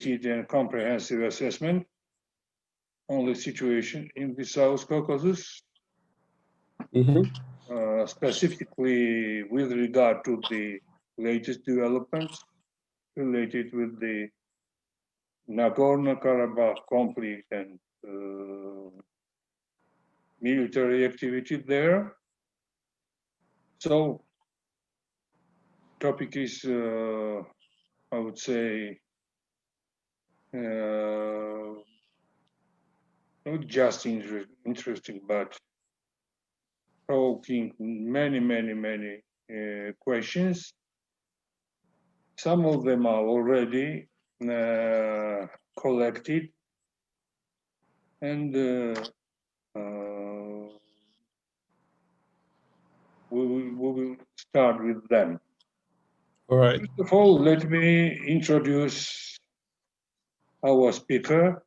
and comprehensive assessment on the situation in the South Caucasus, specifically with regard to the latest developments related with the Nagorno-Karabakh conflict and military activity there. So, topic is, I would say, not just interesting, but provoking many questions. Some of them are already collected, and we will start with them. All right. First of all, let me introduce our speaker.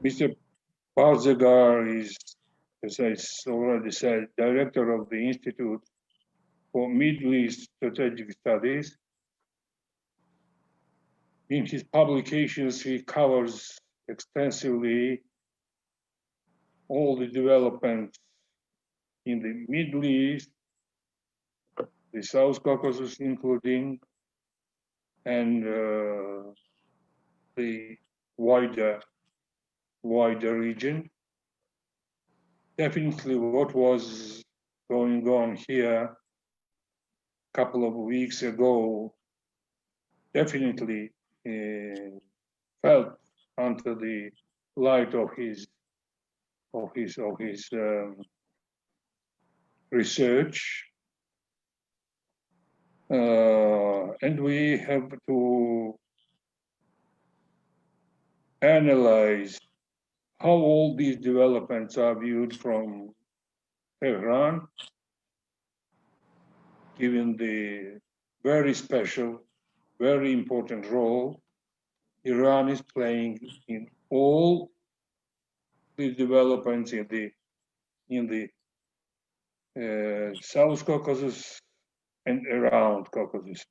Mr. Barzegar is, as I already said, director of the Institute for Middle East Strategic Studies. In his publications, he covers extensively all the developments in the Middle East, the South Caucasus including, and the wider region. Definitely what was going on here a couple of weeks ago definitely felt under the light of his research, and we have to analyze how all these developments are viewed from Tehran, given the very special, very important role Iran is playing in all the developments in the South Caucasus and around Caucasus.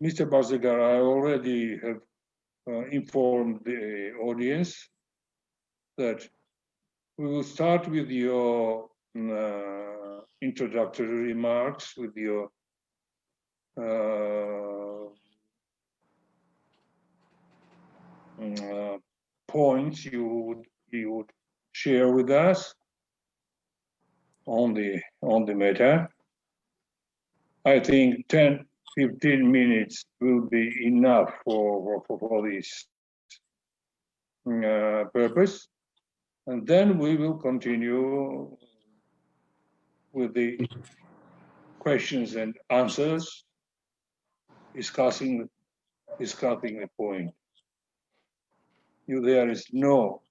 Mr. Barzegar, I already have informed the audience that we will start with your introductory remarks, with your points you would share with us on the matter. I think 10-15 minutes will be enough for this purpose, and then we will continue with the questions and answers, discussing the point. There is no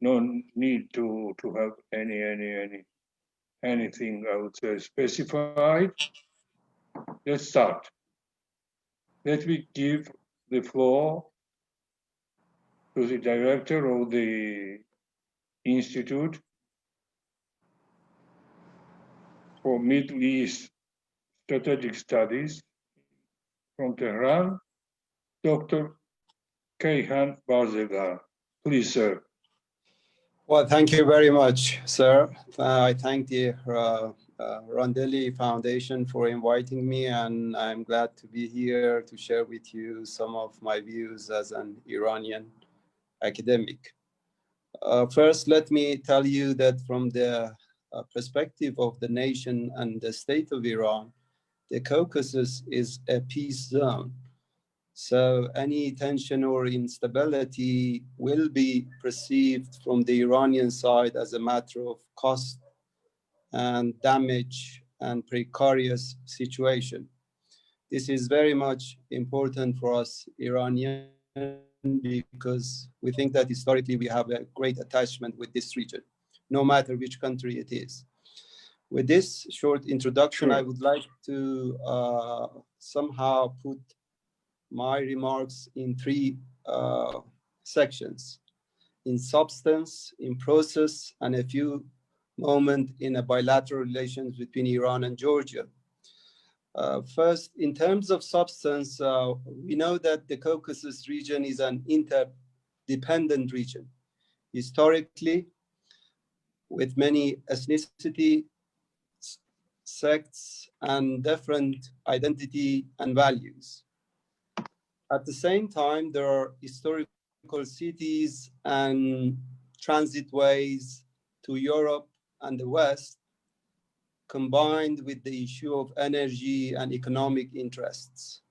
need to have anything, I would say, specified. Let's start. Let me give the floor to the director of the Institute for Middle East Strategic Studies from Tehran, Dr. Kayhan Barzegar. Please, sir. Well, thank you very much, sir. I thank the Rondeli Foundation for inviting me, and I'm glad to be here to share with you some of my views as an Iranian academic. First, let me tell you that from the perspective of the nation and the state of Iran, the Caucasus is a peace zone. So any tension or instability will be perceived from the Iranian side as a matter of cost and damage and precarious situation. This is very much important for us Iranians because we think that historically we have a great attachment with this region, no matter which country it is. With this short introduction, I would like to somehow put my remarks in three sections: in substance, in process, and a few moment in a bilateral relations between Iran and Georgia. First, in terms of substance, we know that the Caucasus region is an interdependent region. Historically, with many ethnicity, sects, and different identity and values. At the same time, there are historical cities and transit ways to Europe and the West, combined with the issue of energy and economic interests.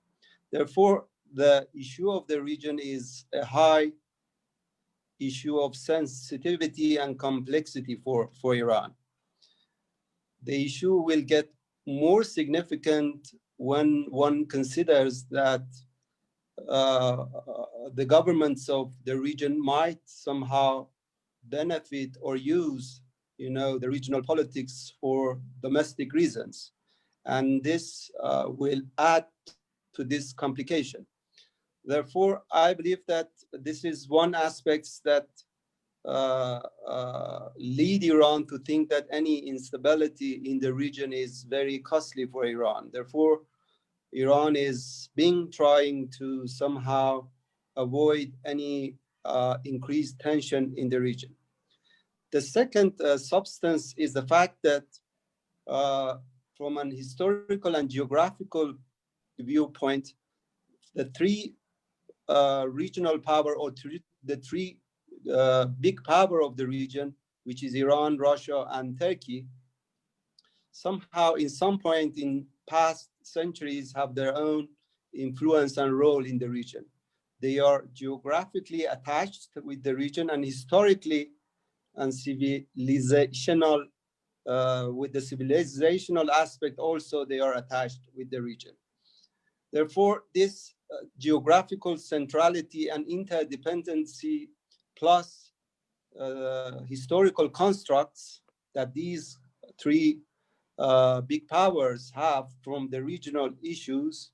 Therefore, the issue of the region is a high issue of sensitivity and complexity for Iran. The issue will get more significant when one considers that the governments of the region might somehow benefit or use, the regional politics for domestic reasons. And this will add to this complication. Therefore, I believe that this is one aspect that lead Iran to think that any instability in the region is very costly for Iran. Therefore, Iran is trying to somehow avoid any increased tension in the region. The second substance is the fact that from an historical and geographical viewpoint, the three regional power or the three big power of the region, which is Iran, Russia, and Turkey, somehow in some point in past centuries have their own influence and role in the region. They are geographically attached with the region, and historically and civilizational, with the civilizational aspect also, they are attached with the region. Therefore, this geographical centrality and interdependency plus historical constructs that these three big powers have from the regional issues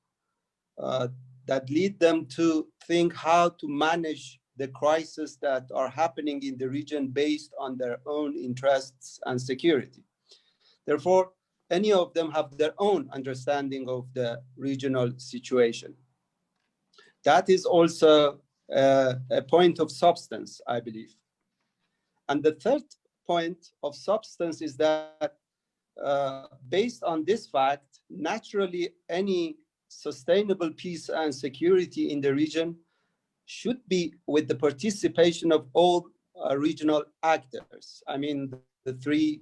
that lead them to think how to manage the crises that are happening in the region based on their own interests and security. Therefore, any of them have their own understanding of the regional situation. That is also a point of substance, I believe. And the third point of substance is that based on this fact, naturally, any sustainable peace and security in the region should be with the participation of all regional actors. I mean, the three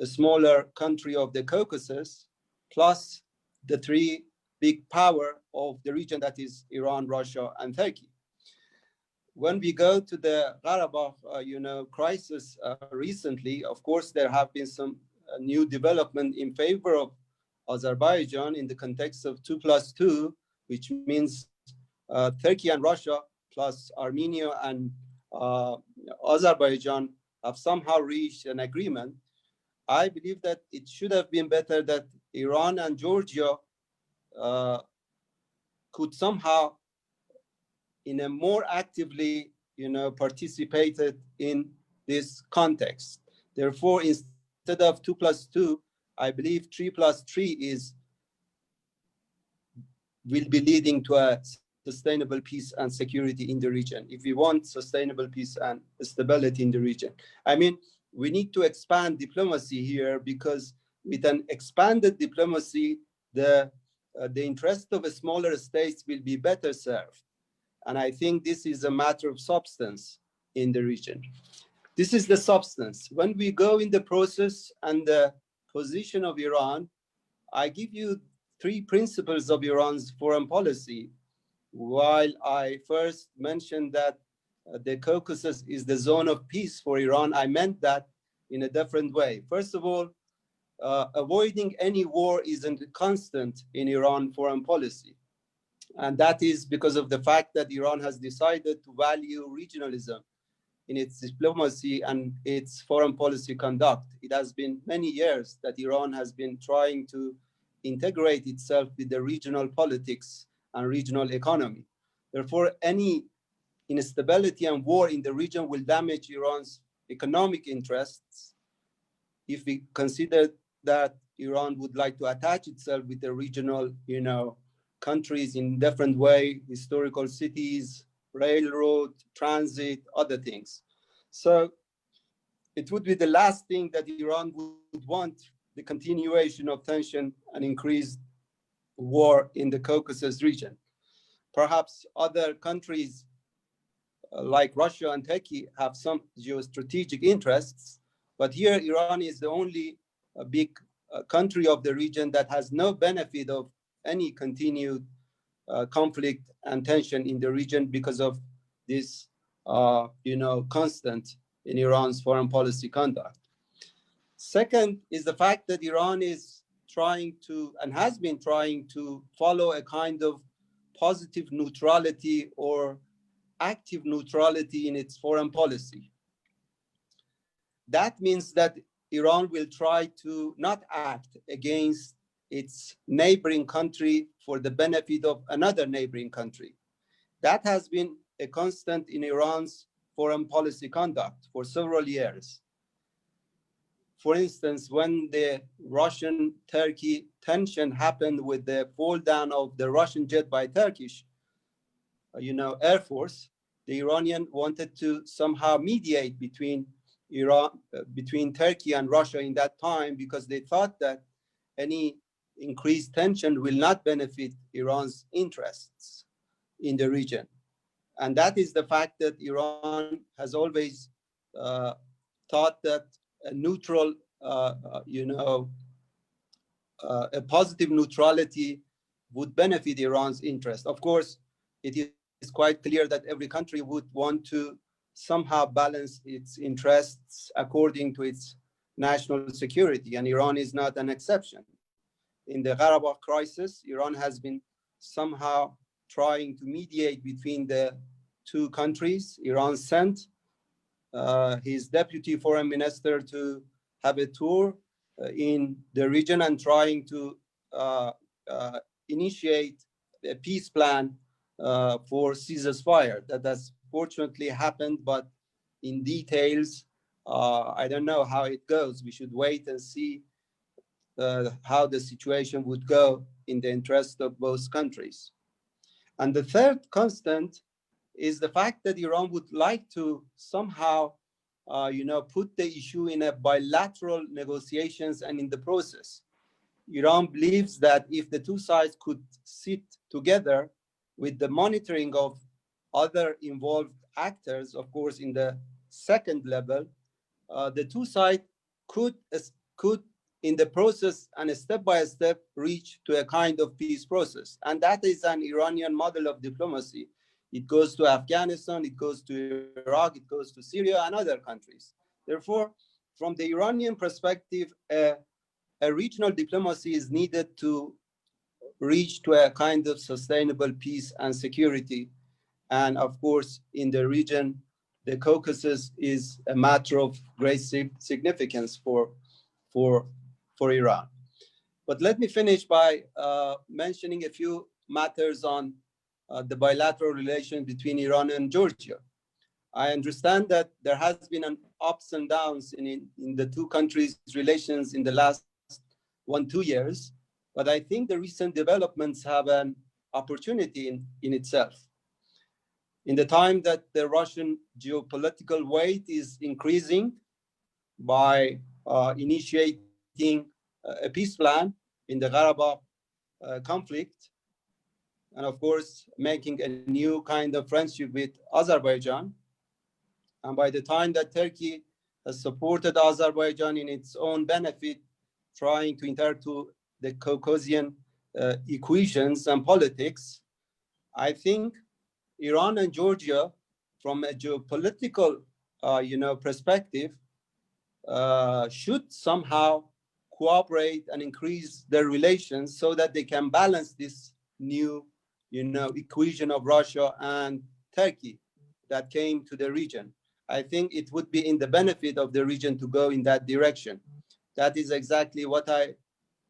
smaller countries of the Caucasus, plus the three big power of the region, that is Iran, Russia, and Turkey. When we go to the Karabakh, crisis recently, of course, there have been some new development in favor of Azerbaijan in the context of 2+2, which means Turkey and Russia plus Armenia and Azerbaijan have somehow reached an agreement. I believe that it should have been better that Iran and Georgia could somehow in a more actively, participated in this context. Therefore, instead of 2+2, I believe 3+3 will be leading to a sustainable peace and security in the region. If we want sustainable peace and stability in the region, I mean, we need to expand diplomacy here, because with an expanded diplomacy, the interest of a smaller states will be better served. And I think this is a matter of substance in the region. This is the substance. When we go in the process and the position of Iran, I give you three principles of Iran's foreign policy. While I first mentioned that the Caucasus is the zone of peace for Iran, I meant that in a different way. First of all, avoiding any war isn't constant in Iran foreign policy. And that is because of the fact that Iran has decided to value regionalism in its diplomacy and its foreign policy conduct. It has been many years that Iran has been trying to integrate itself with the regional politics and regional economy. Therefore, any instability and war in the region will damage Iran's economic interests if we consider that Iran would like to attach itself with the regional, countries in different way, historical cities, railroad, transit, other things. So it would be the last thing that Iran would want, the continuation of tension and increased war in the Caucasus region. Perhaps other countries like Russia and Turkey have some geostrategic interests, but here Iran is the only big country of the region that has no benefit of any continued conflict and tension in the region because of this, constant in Iran's foreign policy conduct. Second is the fact that Iran is trying to, and has been trying to, follow a kind of positive neutrality or active neutrality in its foreign policy. That means that Iran will try to not act against its neighboring country for the benefit of another neighboring country. That has been a constant in Iran's foreign policy conduct for several years. For instance, when the Russian-Turkey tension happened with the fall down of the Russian jet by Turkish, Air Force, the Iranian wanted to somehow mediate between between Turkey and Russia in that time, because they thought that any increased tension will not benefit Iran's interests in the region. And that is the fact that Iran has always thought that a neutral, a positive neutrality would benefit Iran's interest. Of course, it is quite clear that every country would want to somehow balance its interests according to its national security, and Iran is not an exception. In the Karabakh crisis, Iran has been somehow trying to mediate between the two countries. Iran sent his deputy foreign minister to have a tour in the region and trying to initiate a peace plan for ceasefire. That has fortunately happened, but in details, I don't know how it goes. We should wait and see how the situation would go in the interest of both countries. And the third constant is the fact that Iran would like to somehow, put the issue in a bilateral negotiations and in the process. Iran believes that if the two sides could sit together with the monitoring of other involved actors, of course, in the second level, the two sides could, in the process and step by step, reach to a kind of peace process. And that is an Iranian model of diplomacy. It goes to Afghanistan, it goes to Iraq, it goes to Syria and other countries. Therefore, from the Iranian perspective, a regional diplomacy is needed to reach to a kind of sustainable peace and security. And of course, in the region, the Caucasus is a matter of great significance for Iran. But let me finish by mentioning a few matters on the bilateral relation between Iran and Georgia. I understand that there has been an ups and downs in the two countries' relations in the last 1-2 years, but I think the recent developments have an opportunity in itself. In the time that the Russian geopolitical weight is increasing by initiating a peace plan in the Karabakh conflict, and of course, making a new kind of friendship with Azerbaijan. And by the time that Turkey has supported Azerbaijan in its own benefit, trying to enter to the Caucasian equations and politics, I think Iran and Georgia, from a geopolitical, perspective, should somehow cooperate and increase their relations so that they can balance this new, equation of Russia and Turkey that came to the region. I think it would be in the benefit of the region to go in that direction. That is exactly what I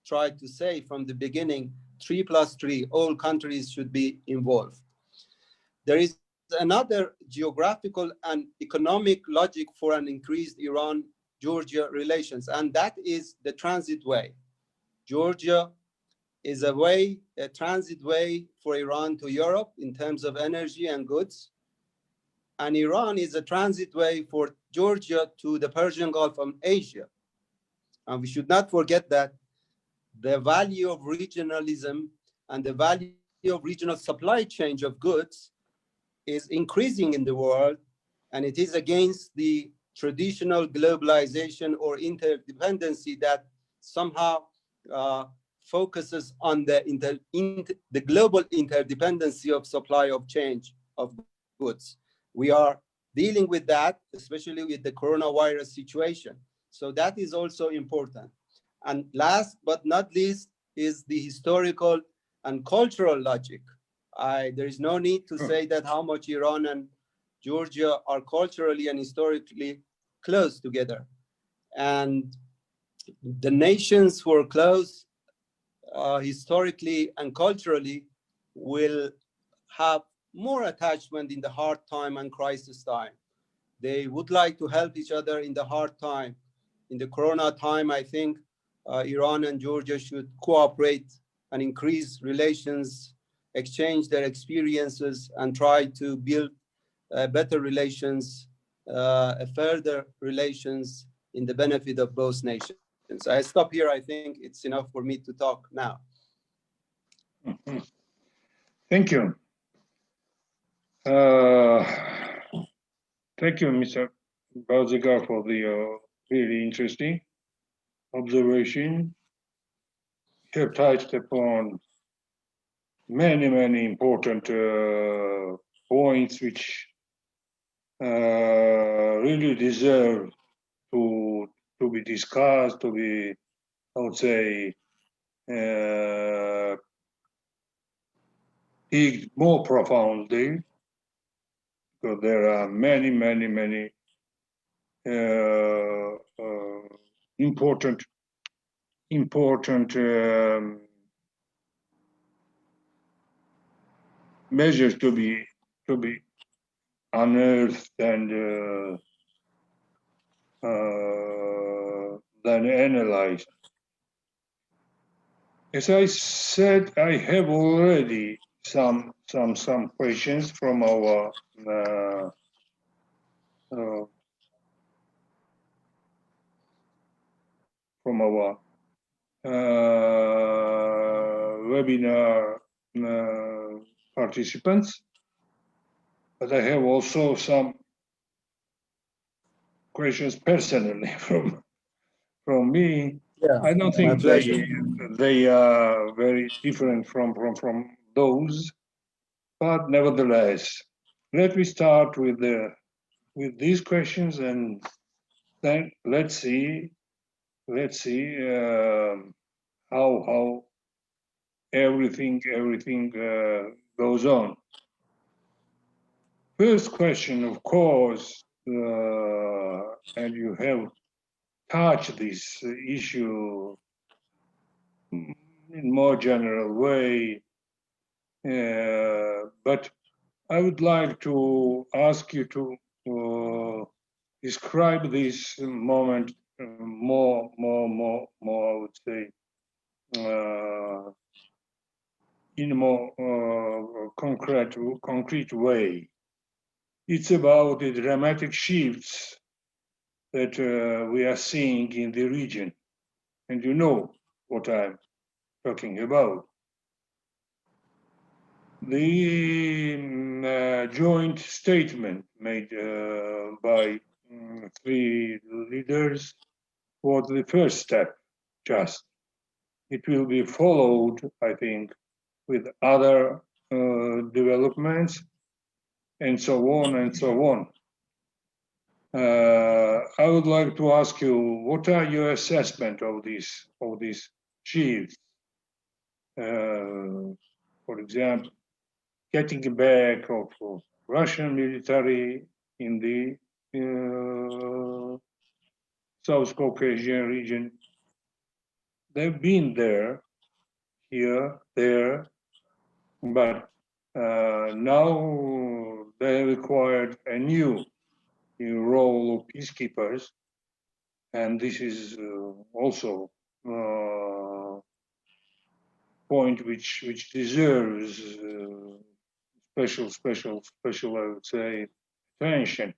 tried to say from the beginning. 3+3, all countries should be involved. There is another geographical and economic logic for an increased Iran Iran-Georgia relations, and that is the transit way. Georgia is a transit way for Iran to Europe in terms of energy and goods. And Iran is a transit way for Georgia to the Persian Gulf and Asia. And we should not forget that the value of regionalism and the value of regional supply chain of goods is increasing in the world, and it is against the traditional globalization or interdependency that somehow focuses on the global interdependency of supply of change of goods. We are dealing with that, especially with the coronavirus situation. So that is also important. And last but not least is the historical and cultural logic. There is no need to say that how much Iran and Georgia are culturally and historically close together. And the nations who are close historically and culturally will have more attachment in the hard time and crisis time. They would like to help each other in the hard time. In the corona time, I think Iran and Georgia should cooperate and increase relations, exchange their experiences, and try to build better relations, further relations in the benefit of both nations. I stop here. I think it's enough for me to talk now. Thank you. Thank you, Mr. Barzegar, for the really interesting observation. You have touched upon many important points which really deserve to be discussed, to be, I would say, digged more profoundly, because there are many important measures to be unearthed and then analyzed. As I said, I have already some questions from our webinar participants, but I have also some questions personally from me. Yeah, I don't think they are very different from those, but nevertheless, let me start with these questions, and then let's see how everything goes on. First question, of course, and you have touched this issue in more general way, but I would like to ask you to describe this moment more, I would say, in a more concrete way. It's about the dramatic shifts that we are seeing in the region, and you know what I'm talking about. The joint statement made by three leaders was the first step, just. It will be followed, I think, with other developments, and so on and so on. I would like to ask you, what are your assessment of these shifts? For example, getting back of Russian military in the South Caucasus region. They've been there, here, there, but now they required a new role of peacekeepers, And this is also point which deserves special, I would say, attention.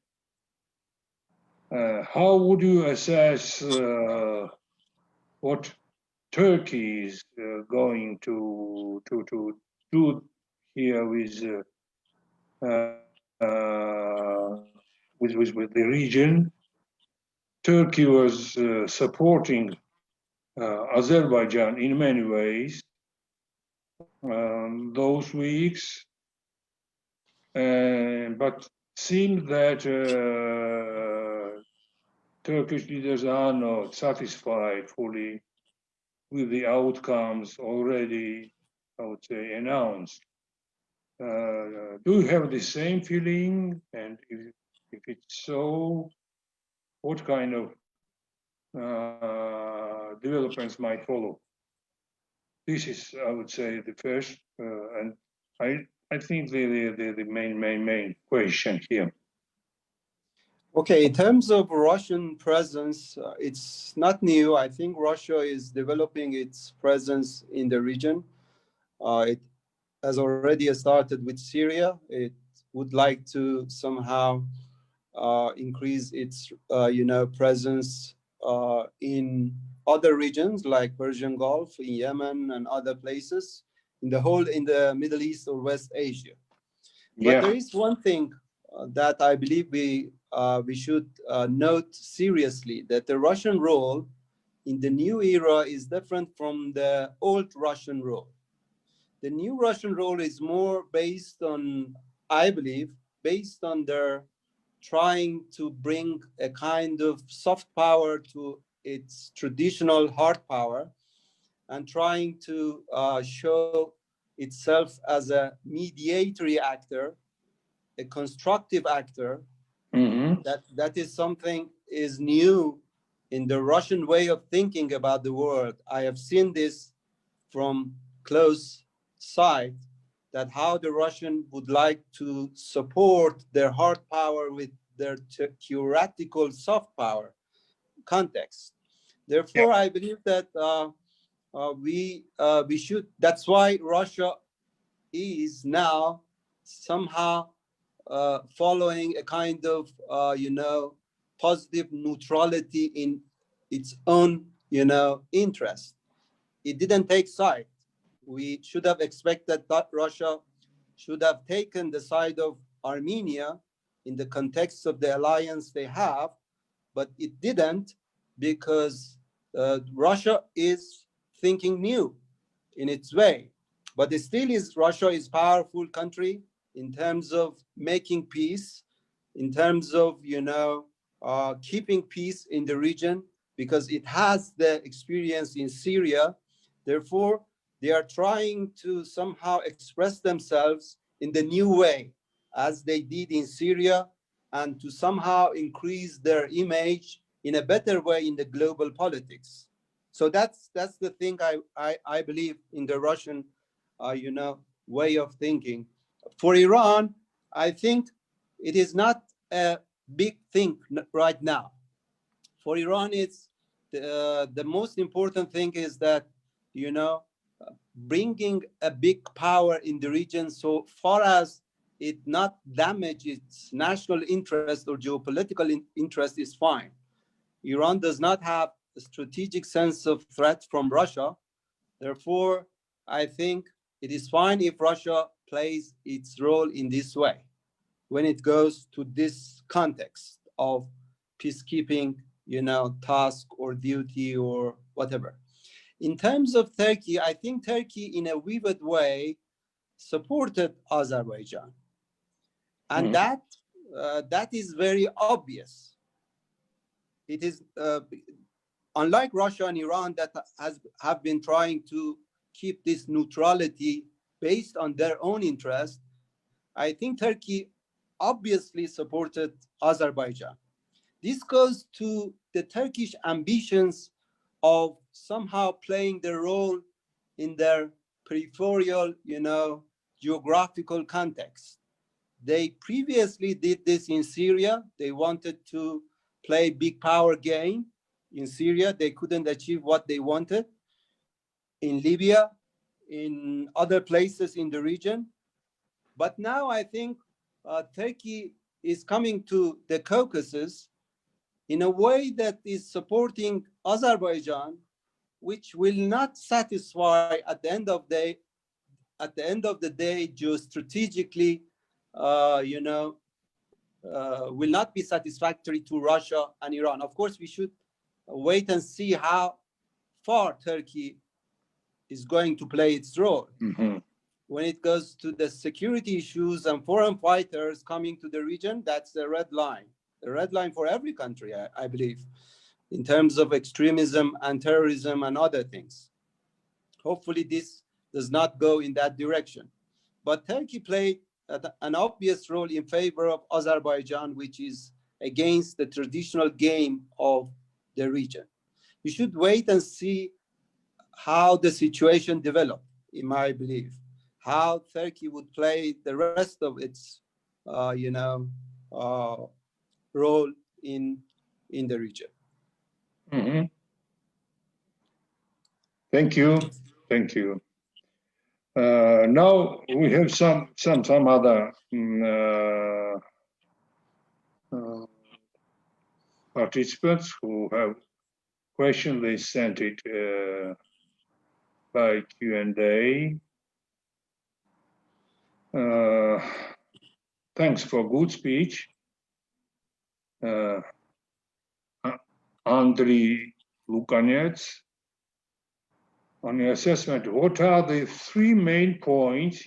How would you assess what Turkey is going to do here with the region? Turkey was supporting Azerbaijan in many ways those weeks, but seemed that Turkish leaders are not satisfied fully with the outcomes already, I would say, announced. Do you have the same feeling? And if it's so, what kind of developments might follow? This is, I would say, the first, and I think the main question here. Okay, in terms of Russian presence, it's not new. I think Russia is developing its presence in the region. It has already started with Syria. It would like to somehow increase its, presence in other regions like Persian Gulf, in Yemen, and other places in the Middle East or West Asia. But there is one thing that I believe we should note seriously, that the Russian role in the new era is different from the old Russian role. The new Russian role is more based on, I believe, based on their trying to bring a kind of soft power to its traditional hard power, and trying to show itself as a mediatory actor, a constructive actor. That is something is new in the Russian way of thinking about the world. I have seen this from close sight, that how the Russian would like to support their hard power with their theoretical soft power context. Therefore, I believe that we should. That's why Russia is now somehow following a kind of positive neutrality in its own interest. It didn't take side. We should have expected that Russia should have taken the side of Armenia in the context of the alliance they have, but it didn't, because Russia is thinking new in its way. But it still is, Russia is a powerful country in terms of making peace, in terms of keeping peace in the region, because it has the experience in Syria. Therefore, they are trying to somehow express themselves in the new way, as they did in Syria, and to somehow increase their image in a better way in the global politics. So that's the thing I believe in the Russian, way of thinking. For Iran, I think it is not a big thing right now. For Iran, it's the most important thing is that, bringing a big power in the region, so far as it not damage its national interest or geopolitical interest, is fine. Iran does not have a strategic sense of threat from Russia. Therefore, I think it is fine if Russia plays its role in this way when it goes to this context of peacekeeping, task or duty or whatever. In terms of Turkey, I think Turkey, in a vivid way, supported Azerbaijan, and that is very obvious. It is unlike Russia and Iran that have been trying to keep this neutrality based on their own interest. I think Turkey obviously supported Azerbaijan. This goes to the Turkish ambitions of somehow playing the role in their peripheral, geographical context. They previously did this in Syria. They wanted to play big power game in Syria. They couldn't achieve what they wanted in Libya, in other places in the region. But now I think Turkey is coming to the Caucasus in a way that is supporting Azerbaijan, which will not satisfy at the end of the day, geostrategically, will not be satisfactory to Russia and Iran. Of course, we should wait and see how far Turkey is going to play its role. Mm-hmm. When it goes to the security issues and foreign fighters coming to the region, that's the red line for every country, I believe, in terms of extremism and terrorism and other things. Hopefully this does not go in that direction. But Turkey played an obvious role in favor of Azerbaijan, which is against the traditional game of the region. We should wait and see how the situation developed, in my belief, how Turkey would play the rest of its, role in the region. Mm-hmm. Thank you. Now we have some other participants who have questions. They sent it by Q&A. Thanks for good speech. Andriy Lukanets, on your assessment, what are the three main points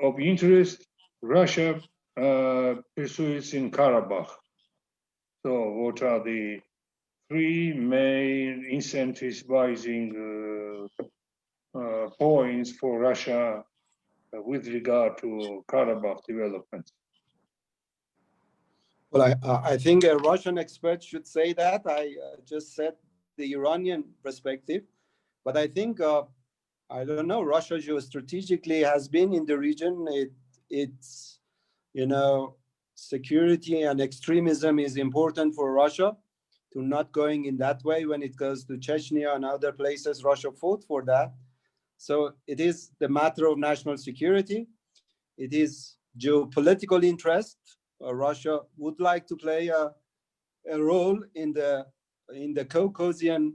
of interest Russia pursues in Karabakh? So what are the three main incentivizing points for Russia with regard to Karabakh development? Well, I think a Russian expert should say that. I just said the Iranian perspective, but I think, I don't know, Russia geostrategically has been in the region. It's, security and extremism is important for Russia to not going in that way. When it goes to Chechnya and other places, Russia fought for that. So it is the matter of national security. It is geopolitical interest. Russia would like to play a role in the Caucasian,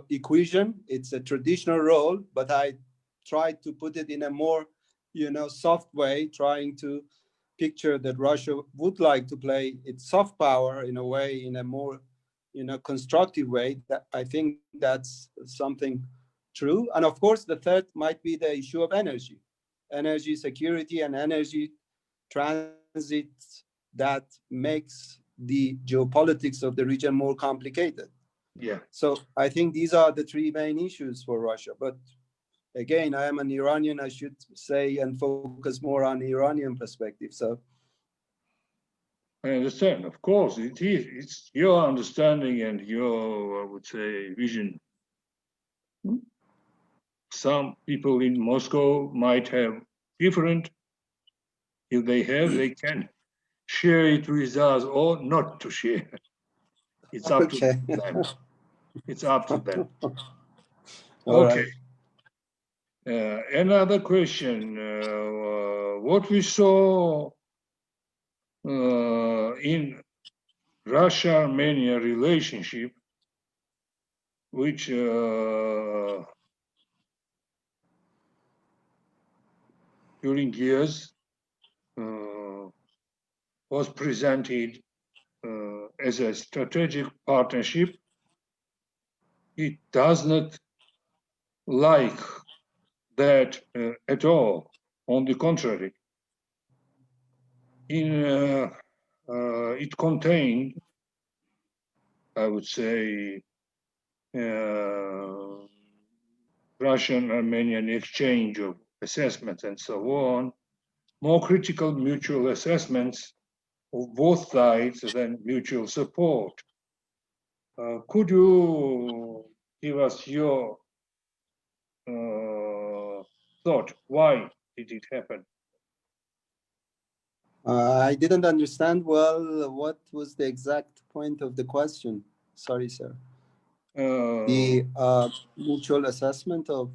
equation. It's a traditional role, but I tried to put it in a more, soft way, trying to picture that Russia would like to play its soft power in a way, in a more, constructive way. That I think that's something true. And of course, the third might be the issue of energy security and energy transit that makes the geopolitics of the region more complicated. Yeah. So I think these are the three main issues for Russia. But again, I am an Iranian, I should say, and focus more on the Iranian perspective. So I understand. Of course, it's your understanding and your, I would say, vision. Some people in Moscow might have different. If they have, they can share it with us or not to share. It's up to them. It's up to them. Okay. Another question. What we saw in Russia-Armenia relationship, which during years was presented as a strategic partnership, it does not like that at all. On the contrary, it contained, I would say, Russian-Armenian exchange of assessments and so on, more critical mutual assessments of both sides than mutual support. Could you give us your thought? Why did it happen? I didn't understand well what was the exact point of the question. Sorry, sir. The mutual assessment of.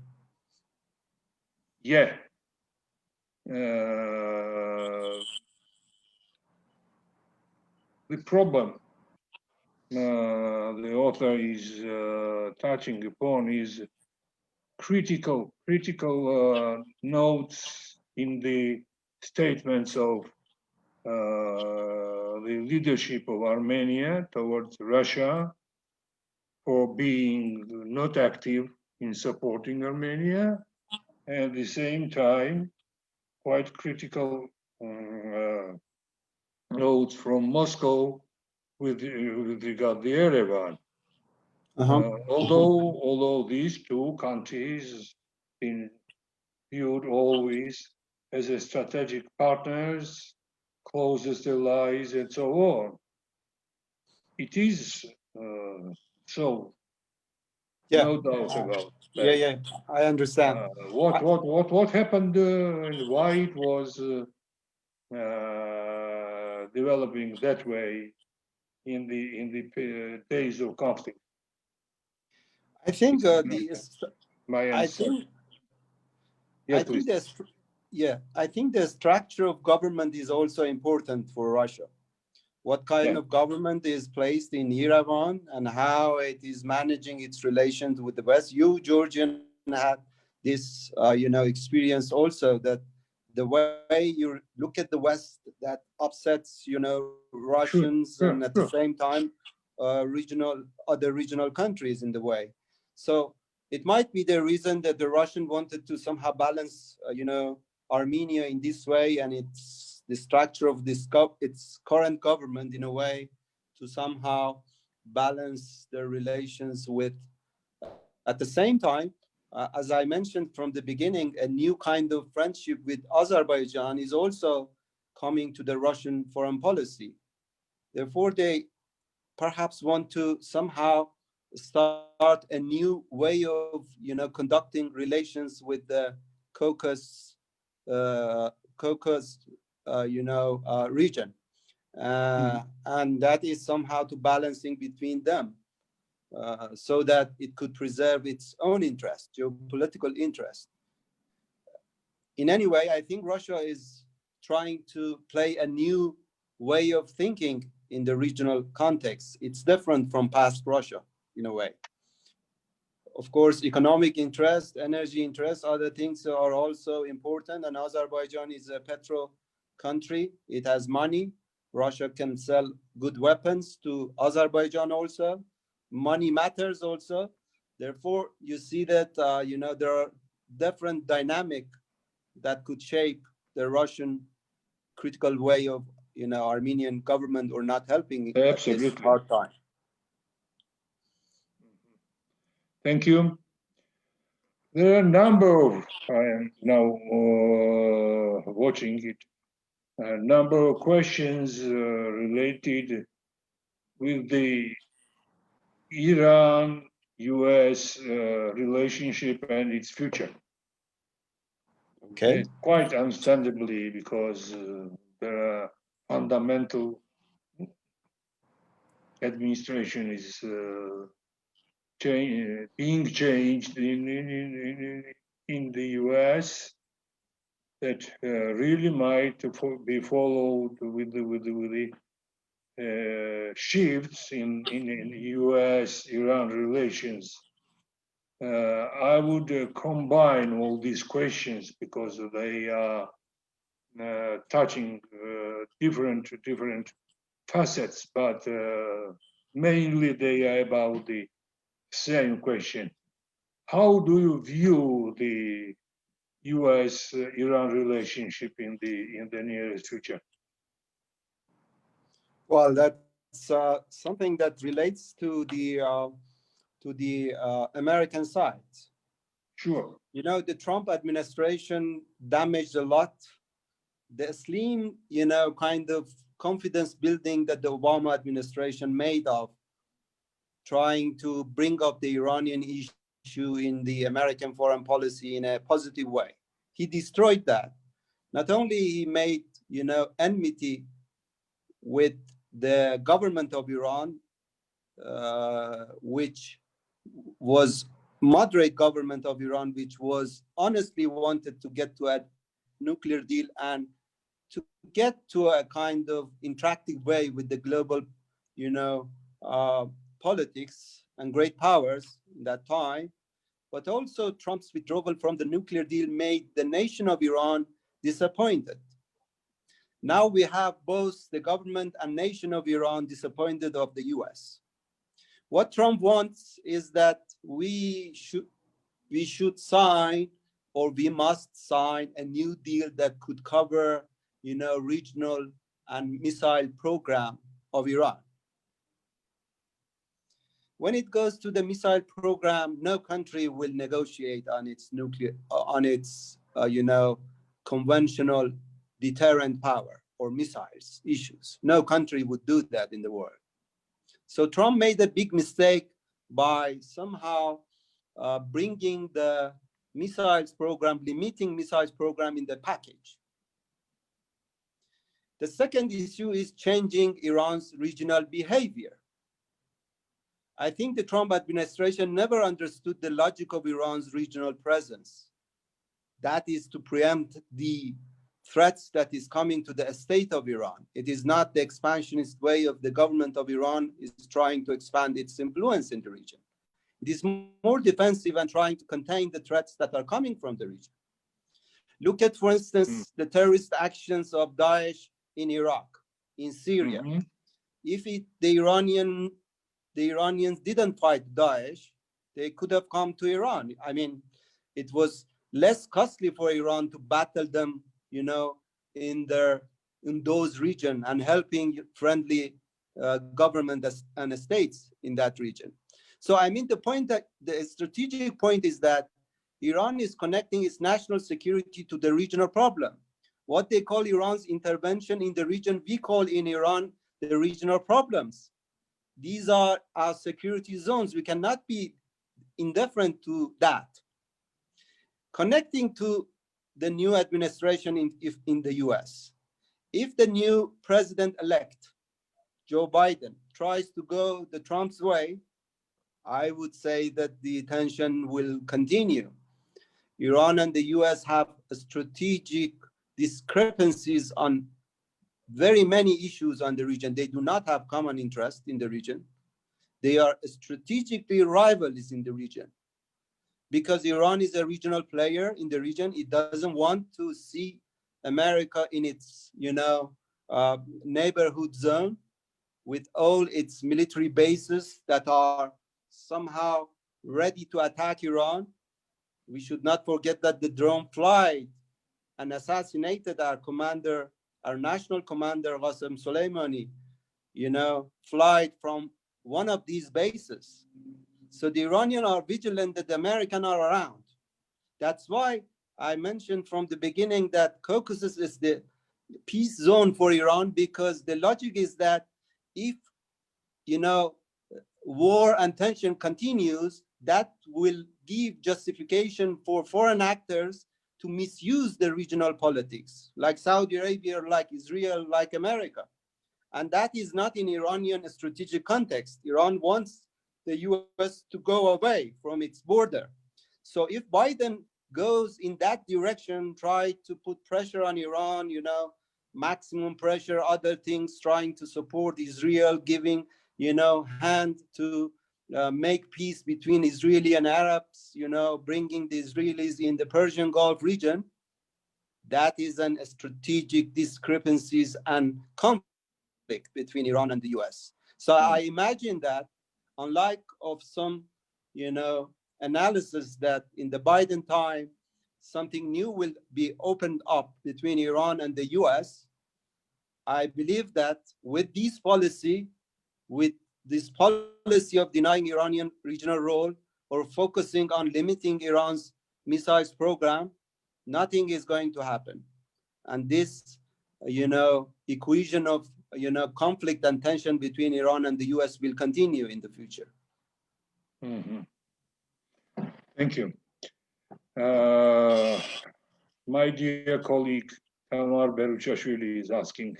Yeah. The problem the author is touching upon is critical notes in the statements of the leadership of Armenia towards Russia for being not active in supporting Armenia, and at the same time, quite critical notes from Moscow with regard to Yerevan. Although these two countries been viewed always as a strategic partners, closest allies, and so on. It is so. Yeah. No doubt about Yeah, that. yeah, I understand. What happened and why it was developing that way in the days of conflict? I think My answer. I think I think the structure of government is also important for Russia. What kind of government is placed in Yerevan and how it is managing its relations with the West. You, Georgian, had this, experience also, that the way you look at the West, that upsets, Russians, and at the same time, other regional countries in the way. So it might be the reason that the Russian wanted to somehow balance, Armenia in this way, and it's the structure of its current government in a way to somehow balance their relations with. At the same time, as I mentioned from the beginning, a new kind of friendship with Azerbaijan is also coming to the Russian foreign policy. Therefore, they perhaps want to somehow start a new way of, conducting relations with the Caucasus, Caucasus, region, and that is somehow to balancing between them, so that it could preserve its own interest, geopolitical interest. In any way, I think Russia is trying to play a new way of thinking in the regional context. It's different from past Russia in a way. Of course, economic interest, energy interest, other things are also important. And Azerbaijan is a petro country. It has money. Russia can sell good weapons to Azerbaijan also. Money matters also. Therefore, you see that, there are different dynamics that could shape the Russian critical way of, Armenian government or not helping at this hard time. Thank you. There are a number of, I am now watching it, a number of questions related with the Iran-US relationship and its future. Okay. Quite understandably, because there are fundamental administration is being changed in the US that really might be followed with the shifts in US-Iran relations. I would combine all these questions because they are touching different facets, but mainly they are about the same question. How do you view the U.S.-Iran relationship in the nearest future? Well, that's something that relates to the American side. Sure. The Trump administration damaged a lot. The slim, kind of confidence building that the Obama administration made of trying to bring up the Iranian issue in the American foreign policy in a positive way. He destroyed that. Not only he made enmity with the government of Iran, which was moderate government of Iran, which was honestly wanted to get to a nuclear deal and to get to a kind of interactive way with the global, politics and great powers in that time. But also Trump's withdrawal from the nuclear deal made the nation of Iran disappointed. Now we have both the government and nation of Iran disappointed of the US. What Trump wants is that we should sign, or we must sign, a new deal that could cover, regional and missile program of Iran. When it goes to the missile program, no country will negotiate on its conventional deterrent power or missiles issues. No country would do that in the world. So Trump made a big mistake by somehow bringing the missiles program, limiting missiles program in the package. The second issue is changing Iran's regional behavior. I think the Trump administration never understood the logic of Iran's regional presence. That is to preempt the threats that is coming to the state of Iran. It is not the expansionist way of the government of Iran is trying to expand its influence in the region. It is more defensive and trying to contain the threats that are coming from the region. Look at, for instance, the terrorist actions of Daesh in Iraq, in Syria. If the Iranians didn't fight Daesh, they could have come to Iran. I mean, it was less costly for Iran to battle them, in those regions and helping friendly government and states in that region. So I mean, the strategic point is that Iran is connecting its national security to the regional problem. What they call Iran's intervention in the region, we call in Iran the regional problems. These are our security zones. We cannot be indifferent to that. Connecting to the new administration in the US, if the new president-elect, Joe Biden, tries to go the Trump's way, I would say that the tension will continue. Iran and the US have strategic discrepancies on very many issues on the region. They do not have common interest in the region. They are strategically rivals in the region. Because Iran is a regional player in the region, it doesn't want to see America in its, neighborhood zone with all its military bases that are somehow ready to attack Iran. We should not forget that the drone flight and assassinated our commander, our national commander, Qasem Soleimani, flight from one of these bases. So the Iranians are vigilant that the Americans are around. That's why I mentioned from the beginning that Caucasus is the peace zone for Iran, because the logic is that if, war and tension continues, that will give justification for foreign actors to misuse the regional politics, like Saudi Arabia, like Israel, like America. And that is not in Iranian strategic context. Iran wants the US to go away from its border. So if Biden goes in that direction, try to put pressure on Iran, maximum pressure, other things, trying to support Israel, giving, hand to make peace between Israeli and Arabs, bringing the Israelis in the Persian Gulf region, that is a strategic discrepancies and conflict between Iran and the US. So I imagine that, unlike of some, analysis that in the Biden time, something new will be opened up between Iran and the US, I believe that with this policy of denying Iranian regional role or focusing on limiting Iran's missiles program, nothing is going to happen. And this, equation of, conflict and tension between Iran and the US will continue in the future. Thank you. My dear colleague, Tamar Beruchashvili is asking.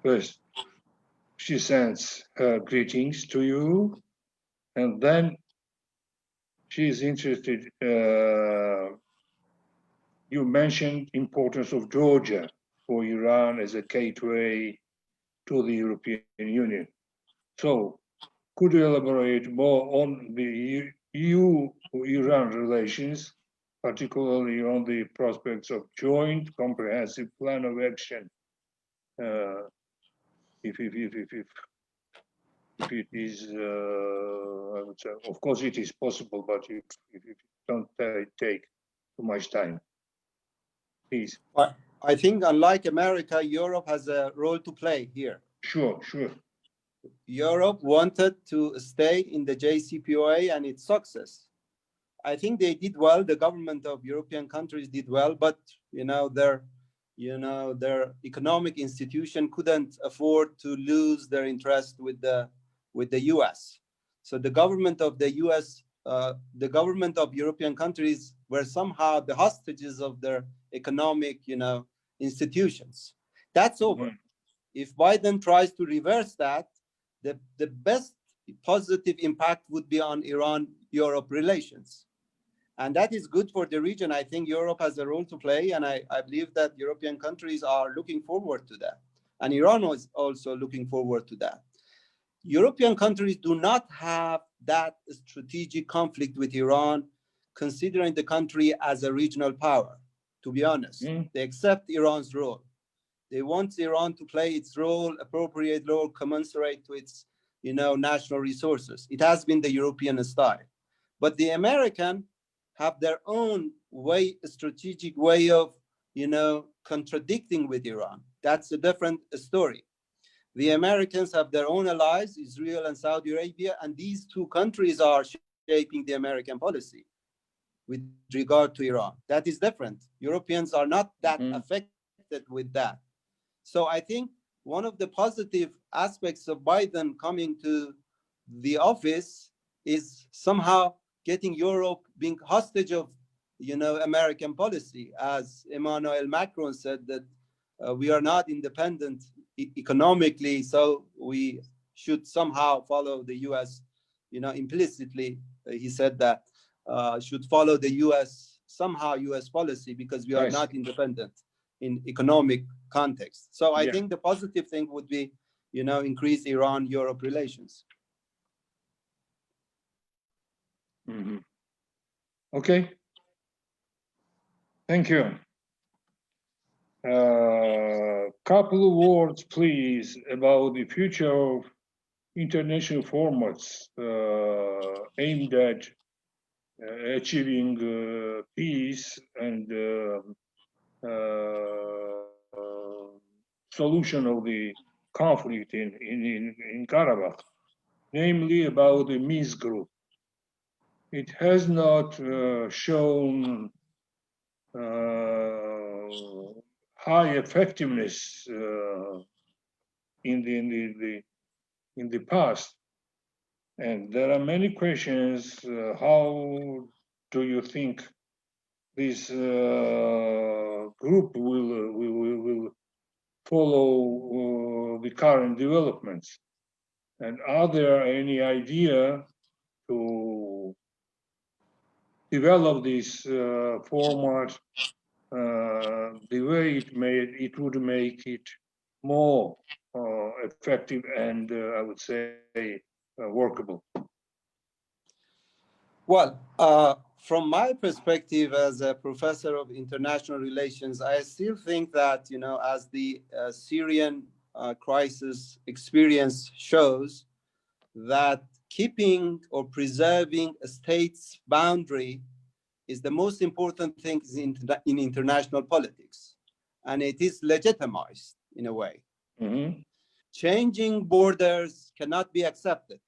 First, she sends her greetings to you, and then she is interested. You mentioned importance of Georgia for Iran as a gateway to the European Union. So, could you elaborate more on the EU-Iran relations, particularly on the prospects of joint comprehensive plan of action? If it is, I would say, of course it is possible, but if it don't take too much time, please. I think unlike America, Europe has a role to play here. Sure. Europe wanted to stay in the JCPOA and its success. I think they did well. The government of European countries did well, but their economic institution couldn't afford to lose their interest with the US. So the government of the US, the government of European countries were somehow the hostages of their economic, institutions. That's over. Mm-hmm. If Biden tries to reverse that, the best positive impact would be on Iran-Europe relations. And that is good for the region. I think Europe has a role to play, and I believe that European countries are looking forward to that. And Iran is also looking forward to that. European countries do not have that strategic conflict with Iran, considering the country as a regional power, to be honest. They accept Iran's role. They want Iran to play its role, appropriate role, commensurate to its, national resources. It has been the European style. But the American have their own strategic way of, contradicting with Iran. That's a different story. The Americans have their own allies, Israel and Saudi Arabia, and these two countries are shaping the American policy with regard to Iran. That is different. Europeans are not that affected with that. So I think one of the positive aspects of Biden coming to the office is somehow getting Europe being hostage of, American policy. As Emmanuel Macron said that we are not independent economically, so we should somehow follow the US, implicitly, he said that should follow the US policy because we are not independent in economic context. So I think the positive thing would be, increase Iran-Europe relations. Mm-hmm. Okay. Thank you. Couple of words, please, about the future of international formats aimed at achieving peace and solution of the conflict in Karabakh, namely about the IMESS group. It has not shown high effectiveness in the past, and there are many questions. How do you think this group will follow the current developments? And are there any idea to develop this format the way it would make it more effective and I would say workable? Well, from my perspective as a professor of international relations, I still think that, as the Syrian crisis experience shows, that keeping or preserving a state's boundary is the most important thing in international politics. And it is legitimized in a way. Mm-hmm. Changing borders cannot be accepted.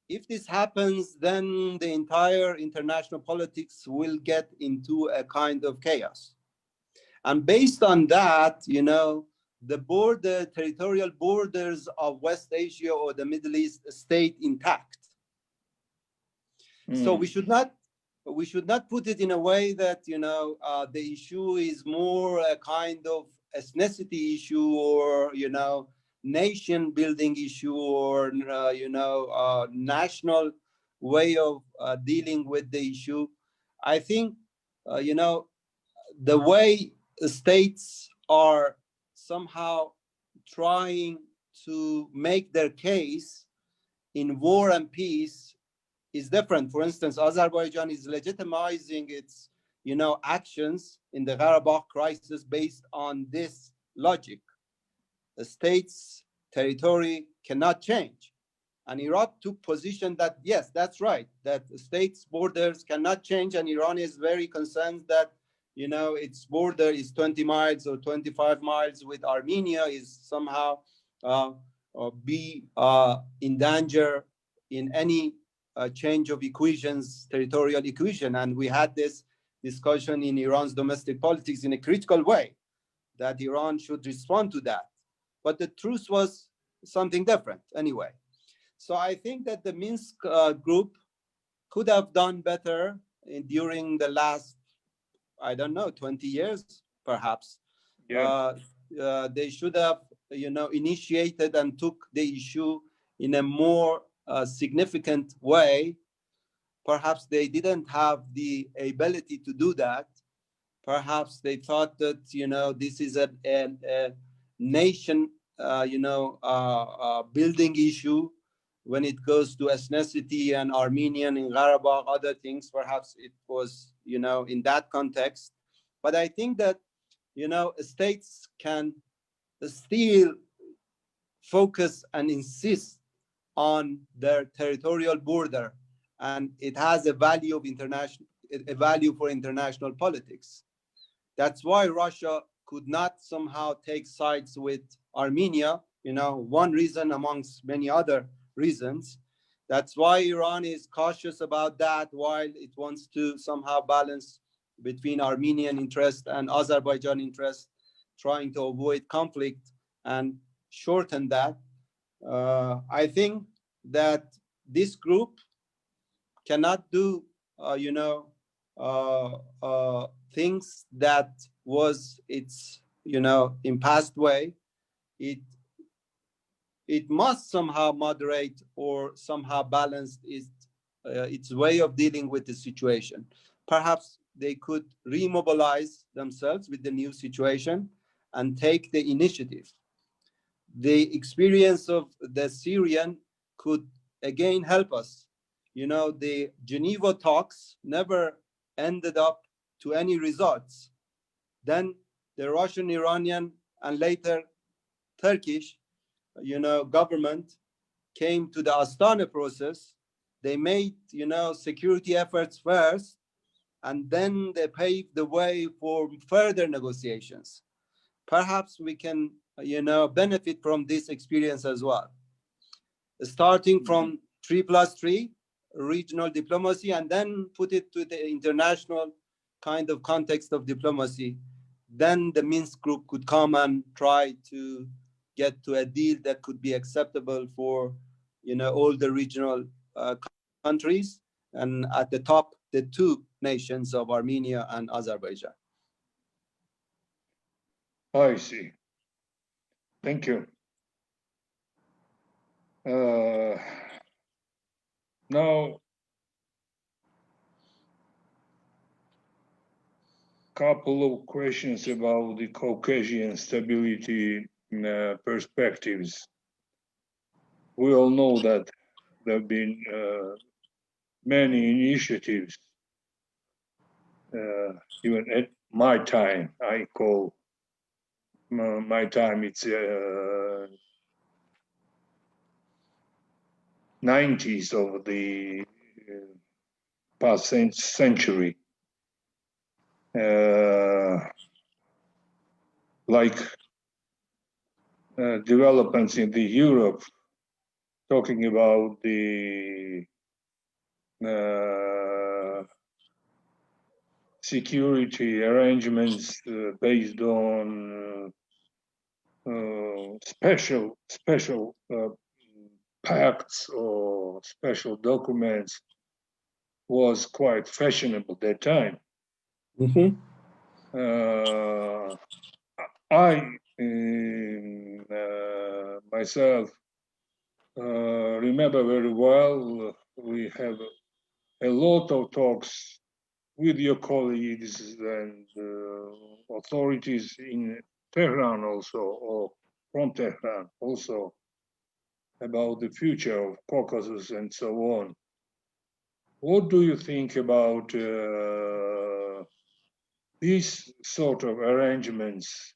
If this happens, then the entire international politics will get into a kind of chaos. And based on that, the territorial borders of West Asia or the Middle East stayed intact. So we should not we should not put it in a way that, the issue is more a kind of ethnicity issue or, nation building issue or, national way of dealing with the issue. I think, the way states are somehow trying to make their case in war and peace is different. For instance, Azerbaijan is legitimizing its, actions in the Karabakh crisis based on this logic. The state's territory cannot change. And Iran took position that, yes, that's right, that the state's borders cannot change. And Iran is very concerned that, its border is 20 miles or 25 miles with Armenia is somehow be in danger in any change of equations, territorial equation. And we had this discussion in Iran's domestic politics in a critical way, that Iran should respond to that. But the truth was something different anyway. So I think that the Minsk group could have done better during the last, 20 years, perhaps. Yeah. They should have, initiated and took the issue in a more significant way. Perhaps they didn't have the ability to do that. Perhaps they thought that, this is a nation, building issue. When it goes to ethnicity and Armenian in Karabakh, other things, perhaps it was, in that context. But I think that, states can still focus and insist on their territorial border, and it has a value for international politics. That's why Russia could not somehow take sides with Armenia, one reason amongst many other reasons. That's why Iran is cautious about that, while it wants to somehow balance between Armenian interest and Azerbaijan interest, trying to avoid conflict and shorten that. I think that this group cannot do, things that was its, in past way. It must somehow moderate or somehow balance its way of dealing with the situation. Perhaps they could remobilize themselves with the new situation and take the initiative. The experience of the Syrian could again help us. The Geneva talks never ended up to any results. Then the Russian, Iranian, and later Turkish, government came to the Astana process. They made, security efforts first, and then they paved the way for further negotiations. Perhaps we can, benefit from this experience as well. Starting from 3+3, regional diplomacy, and then put it to the international kind of context of diplomacy. Then the Minsk group could come and try to get to a deal that could be acceptable for, all the regional countries, and at the top, the two nations of Armenia and Azerbaijan. I see. Thank you. Now, couple of questions about the Caucasian stability perspectives. We all know that there have been many initiatives, even at my time. I call my time, it's 90s of the past century. Like developments in the Europe, talking about the security arrangements based on special pacts or special documents was quite fashionable at that time. Mm-hmm. I myself remember very well, we have a lot of talks with your colleagues and authorities in Tehran also, or from Tehran also, about the future of Caucasus and so on. What do you think about these sort of arrangements,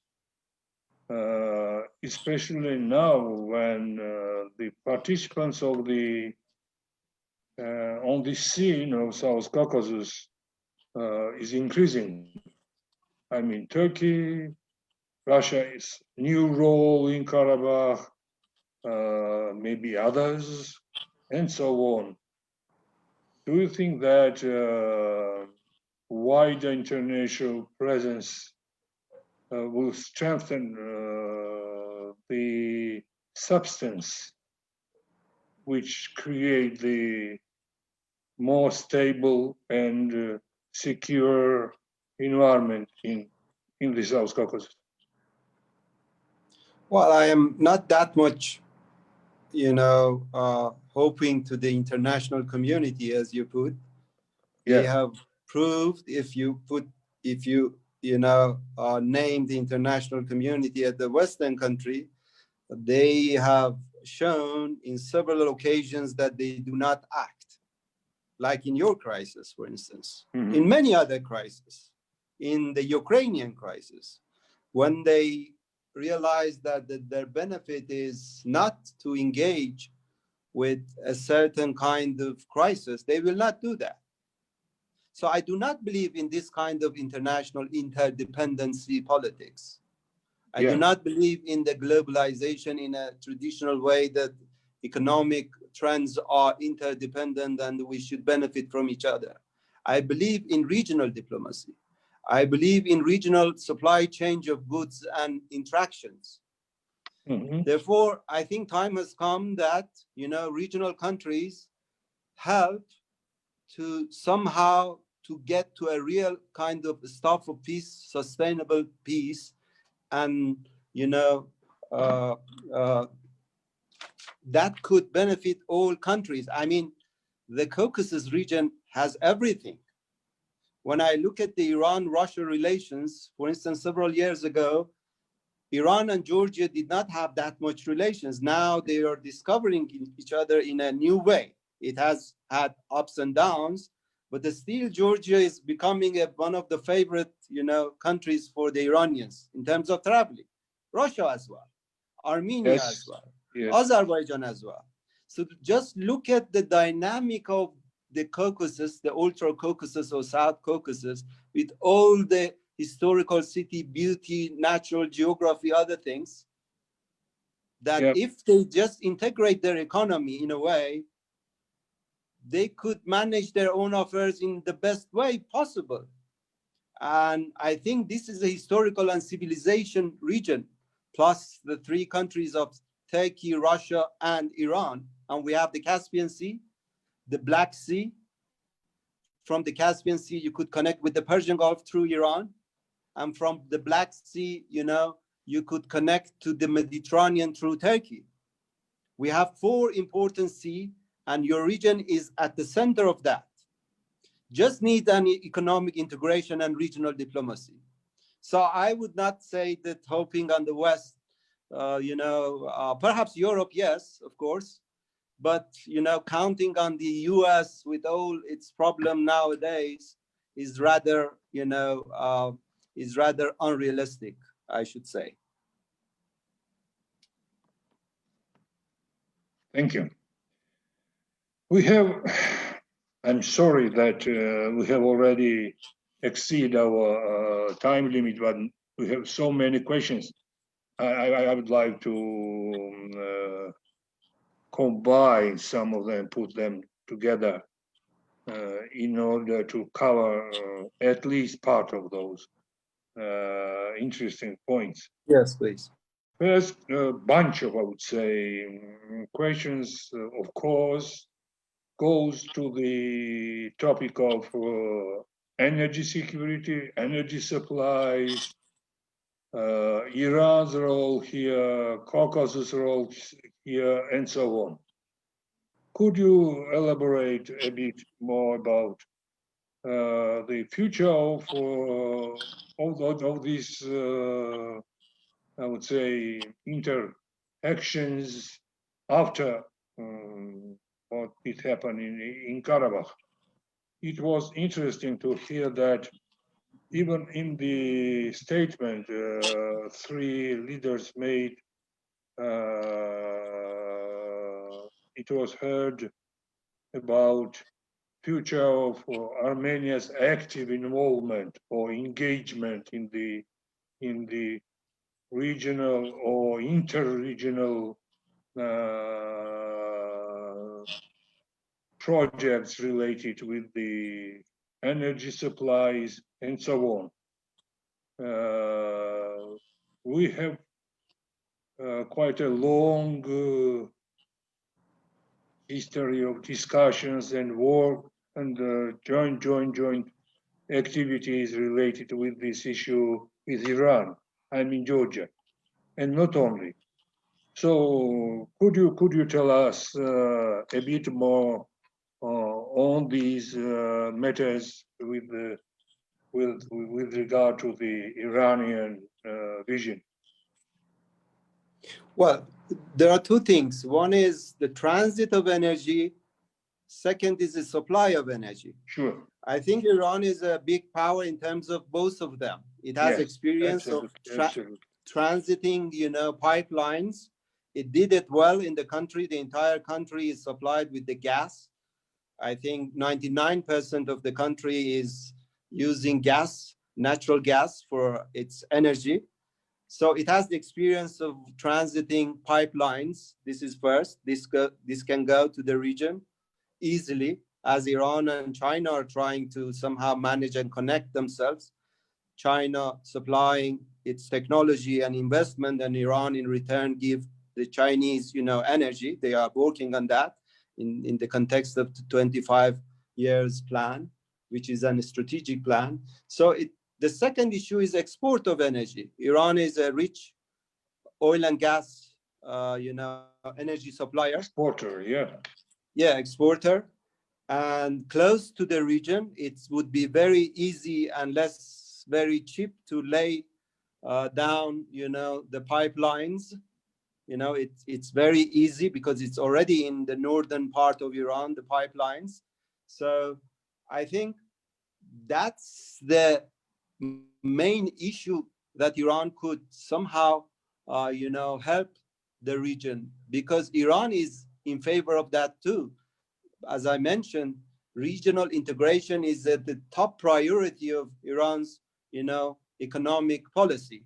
especially now when the participants of the on the scene of South Caucasus is increasing? I mean, Turkey, Russia's new role in Karabakh, maybe others, and so on. Do you think that wider international presence will strengthen the substance which create the more stable and secure environment in the South Caucasus? Well, I am not that much, hoping to the international community, as you put. They have proved if you name the international community at the Western country, they have shown in several occasions that they do not act, like in your crisis, for instance, in many other crises, in the Ukrainian crisis, when they realize that their benefit is not to engage with a certain kind of crisis, they will not do that. So I do not believe in this kind of international interdependency politics. I do not believe in the globalization in a traditional way that economic trends are interdependent and we should benefit from each other. I believe in regional diplomacy. I believe in regional supply chain of goods and interactions. Therefore, I think time has come that, regional countries help to somehow to get to a real kind of stuff of peace, sustainable peace, and that could benefit all countries. I mean, the Caucasus region has everything. When I look at the Iran-Russia relations, for instance, several years ago, Iran and Georgia did not have that much relations. Now they are discovering each other in a new way. It has had ups and downs, but still Georgia is becoming one of the favorite, countries for the Iranians in terms of traveling. Russia as well, Armenia as well, Azerbaijan as well. So just look at the dynamic of the Caucasus, the Ultra Caucasus or South Caucasus, with all the historical city beauty, natural geography, other things, that if they just integrate their economy in a way, they could manage their own affairs in the best way possible. And I think this is a historical and civilization region, plus the three countries of Turkey, Russia, and Iran. And we have the Caspian Sea, the Black Sea. From the Caspian Sea, you could connect with the Persian Gulf through Iran. And from the Black Sea, you could connect to the Mediterranean through Turkey. We have 4 important seas, and your region is at the center of that. Just need an economic integration and regional diplomacy. So I would not say that hoping on the West, perhaps Europe, yes, of course, but counting on the US with all its problem nowadays is rather, is rather unrealistic, I should say. Thank you. I'm sorry that we have already exceeded our time limit, but we have so many questions. I would like to combine some of them, put them together in order to cover at least part of those interesting points. Yes, please. First bunch of, I would say, questions, of course, goes to the topic of energy security, energy supplies, Iran's role here, Caucasus role here, and so on. Could you elaborate a bit more about the future of these, I would say, interactions after what did happen in Karabakh? It was interesting to hear that even in the statement three leaders made, it was heard about future of Armenia's active involvement or engagement in the regional or inter-regional projects related with the energy supplies and so on. We have quite a long history of discussions and work and joint activities related with this issue with Iran, I mean Georgia, and not only. So could you tell us a bit more on these matters with regard to the Iranian vision? Well, there are two things. One is the transit of energy. Second is the supply of energy. Sure. I think Iran is a big power in terms of both of them. It has experience of transiting, pipelines. It did it well in the country. The entire country is supplied with the gas. I think 99% of the country is using gas, natural gas for its energy. So it has the experience of transiting pipelines. This is first. This can go to the region easily, as Iran and China are trying to somehow manage and connect themselves. China supplying its technology and investment, and Iran in return give the Chinese, energy. They are working on that in the context of the 25 years plan, which is a strategic plan. So the second issue is export of energy. Iran is a rich oil and gas, energy supplier. Exporter, yeah. Yeah, exporter. And close to the region, it would be very easy and very cheap to lay down, the pipelines. It's very easy because it's already in the northern part of Iran, the pipelines. So I think that's the main issue that Iran could somehow, help the region, because Iran is in favor of that too. As I mentioned, regional integration is at the top priority of Iran's, economic policy.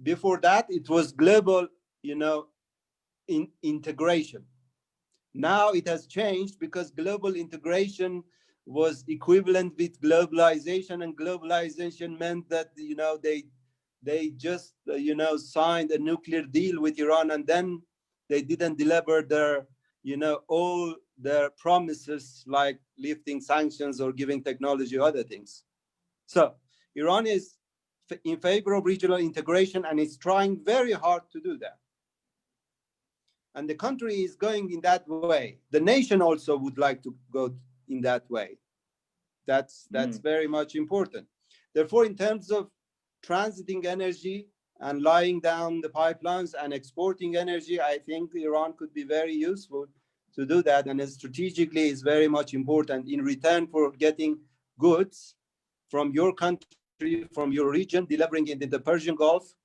Before that, it was global, integration. Now it has changed because global integration was equivalent with globalization, and globalization meant that, they just, signed a nuclear deal with Iran, and then they didn't deliver their, all their promises, like lifting sanctions or giving technology or other things. So Iran is in favor of regional integration, and it's trying very hard to do that. And the country is going in that way. The nation also would like to go in that way. That's very much important. Therefore, in terms of transiting energy and laying down the pipelines and exporting energy, I think Iran could be very useful to do that. And strategically, is very much important in return for getting goods from your country, from your region, delivering it in the Persian Gulf,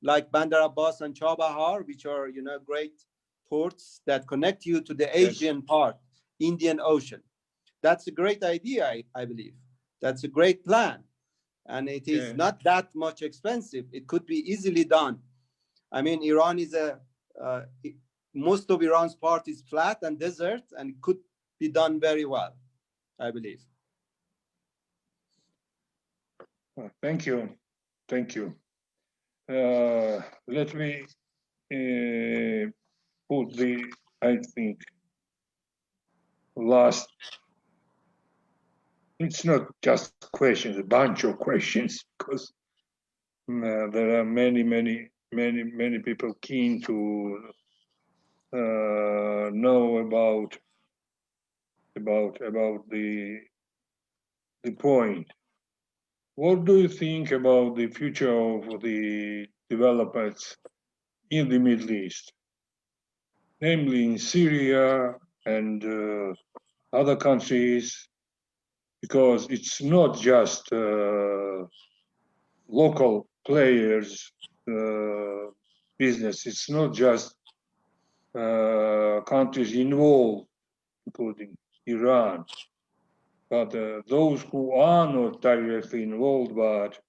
like Bandar Abbas and Chabahar, which are, great ports that connect you to the Asian part, Indian Ocean. That's a great idea, I believe. That's a great plan. And it is not that much expensive. It could be easily done. I mean, Iran is most of Iran's part is flat and desert, and it could be done very well, I believe. Thank you. Let me put the, I think, last It's not just questions, a bunch of questions, because there are many people keen to know about the point. What do you think about the future of the developments in the Middle East, namely in Syria and other countries? Because it's not just local players' business. It's not just countries involved, including Iran, but those who are not directly involved but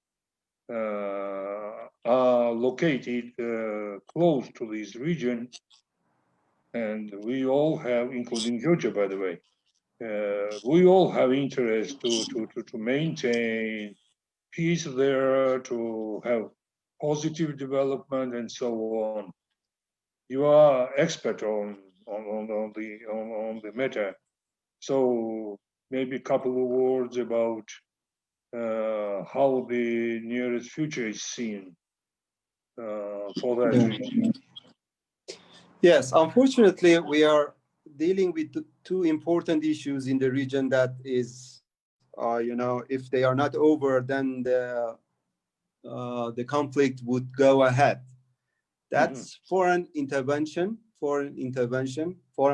are located close to this region, and we all have, including Georgia, by the way, we all have interest to maintain peace there, to have positive development, and so on. You are expert on the matter, so maybe a couple of words about how the nearest future is seen for that region. Yes, unfortunately, we are dealing with two important issues in the region that is, if they are not over, then the conflict would go ahead. That's foreign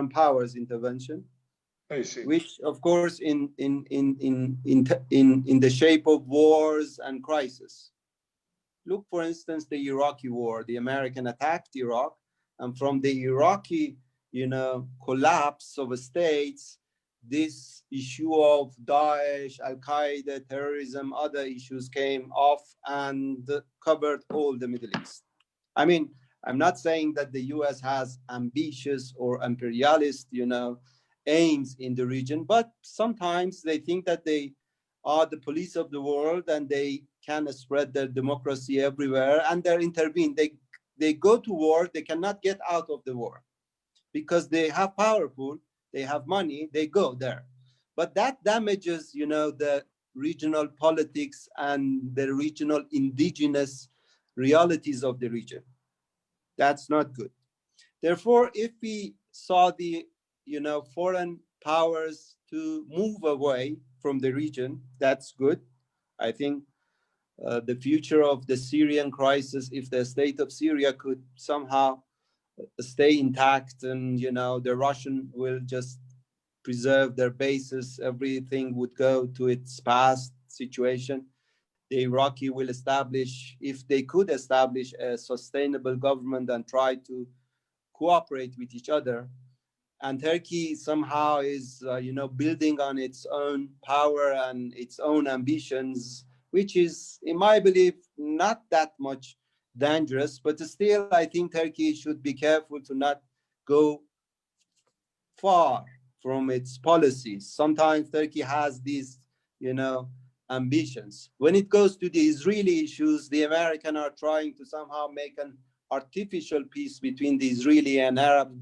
powers intervention. I see. Which, of course, in the shape of wars and crisis. Look, for instance, the Iraqi war. The American attacked Iraq, and from the Iraqi, collapse of states, this issue of Daesh, Al Qaeda, terrorism, other issues came off and covered all the Middle East. I mean, I'm not saying that the U.S. has ambitious or imperialist, aims in the region, but sometimes they think that they are the police of the world and they can spread their democracy everywhere, and they intervene. They go to war. They cannot get out of the war because they have powerful, they have money, they go there. But that damages, the regional politics and the regional indigenous realities of the region. That's not good. Therefore, if we saw the foreign powers to move away from the region, that's good. I think the future of the Syrian crisis, if the state of Syria could somehow stay intact, and the Russian will just preserve their bases, everything would go to its past situation. The Iraqi will establish, if they could establish a sustainable government and try to cooperate with each other. And Turkey somehow is, building on its own power and its own ambitions, which is, in my belief, not that much dangerous. But still, I think Turkey should be careful to not go far from its policies. Sometimes Turkey has these, ambitions. When it goes to the Israeli issues, the Americans are trying to somehow make an artificial peace between the Israeli and Arab,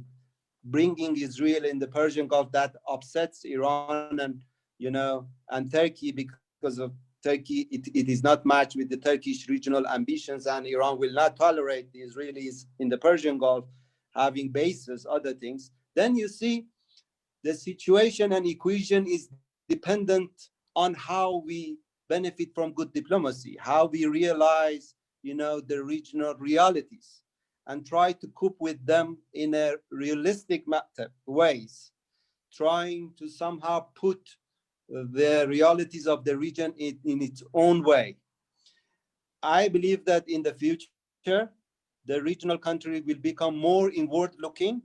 bringing Israel in the Persian Gulf. That upsets Iran and Turkey, because of Turkey, it is not matched with the Turkish regional ambitions, and Iran will not tolerate the Israelis in the Persian Gulf having bases, other things. Then you see the situation and equation is dependent on how we benefit from good diplomacy, how we realize, the regional realities, and try to cope with them in a realistic ways, trying to somehow put the realities of the region in its own way. I believe that in the future, the regional country will become more inward-looking,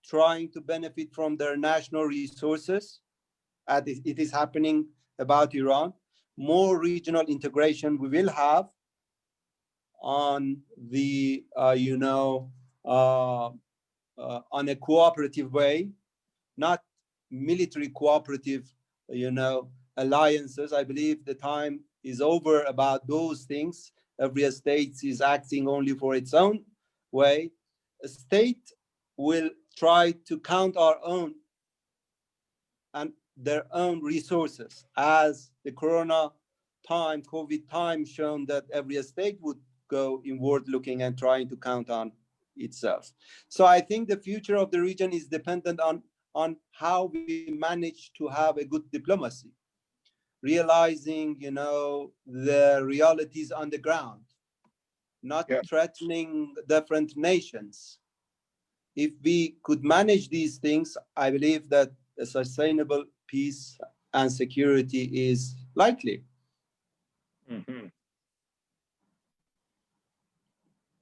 trying to benefit from their national resources, as it is happening about Iran. More regional integration we will have on the, on a cooperative way, not military cooperative, alliances. I believe the time is over about those things. Every state is acting only for its own way. A state will try to count our own and their own resources, as the Corona time, COVID time shown that every state would go inward looking and trying to count on itself. So I think the future of the region is dependent on how we manage to have a good diplomacy, realizing, the realities on the ground, not threatening different nations. If we could manage these things, I believe that a sustainable peace and security is likely. Mm-hmm.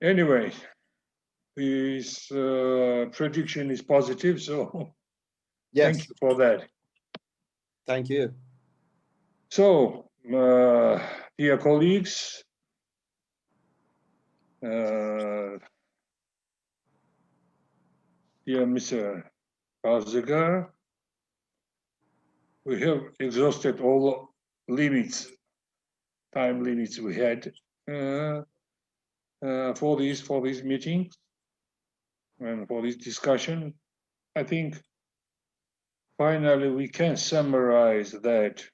Anyway, his prediction is positive, so Yes. thank you for that. Thank you. So, dear colleagues, dear Mr. Barzegar, we have exhausted all limits, time limits we had for this meeting and for this discussion. I think finally we can summarize that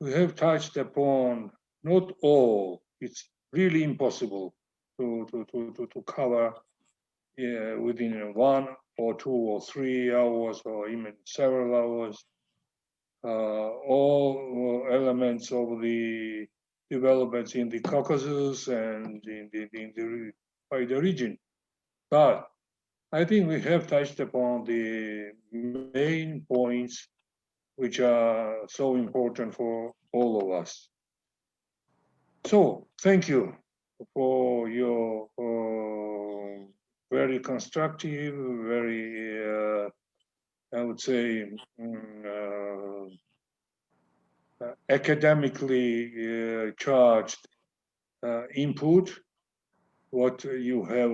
we have touched upon not all. It's really impossible to cover within 1 or 2 or 3 hours or even several hours all elements of the developments in the Caucasus and in the wider region. But I think we have touched upon the main points which are so important for all of us. So, thank you for your very constructive, very, I would say, academically charged input, what you have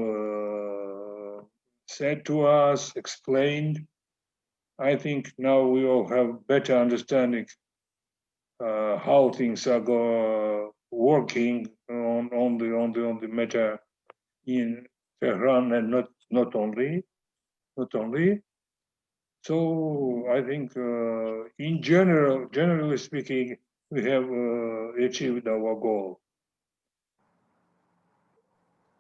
said to us, explained. I think now we all have better understanding how things are working on the matter in Tehran, and not only. So I think generally speaking, we have achieved our goal.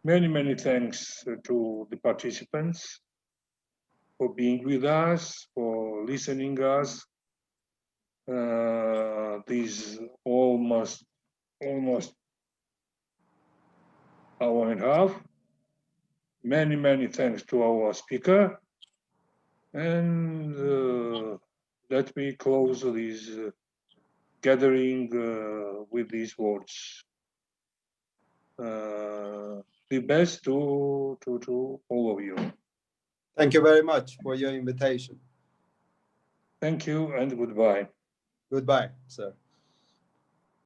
Many thanks to the participants for being with us, for listening us. These almost hour and a half. Many thanks to our speaker. And let me close this gathering with these words. The best to all of you. Thank you very much for your invitation. Thank you and goodbye. Goodbye, sir.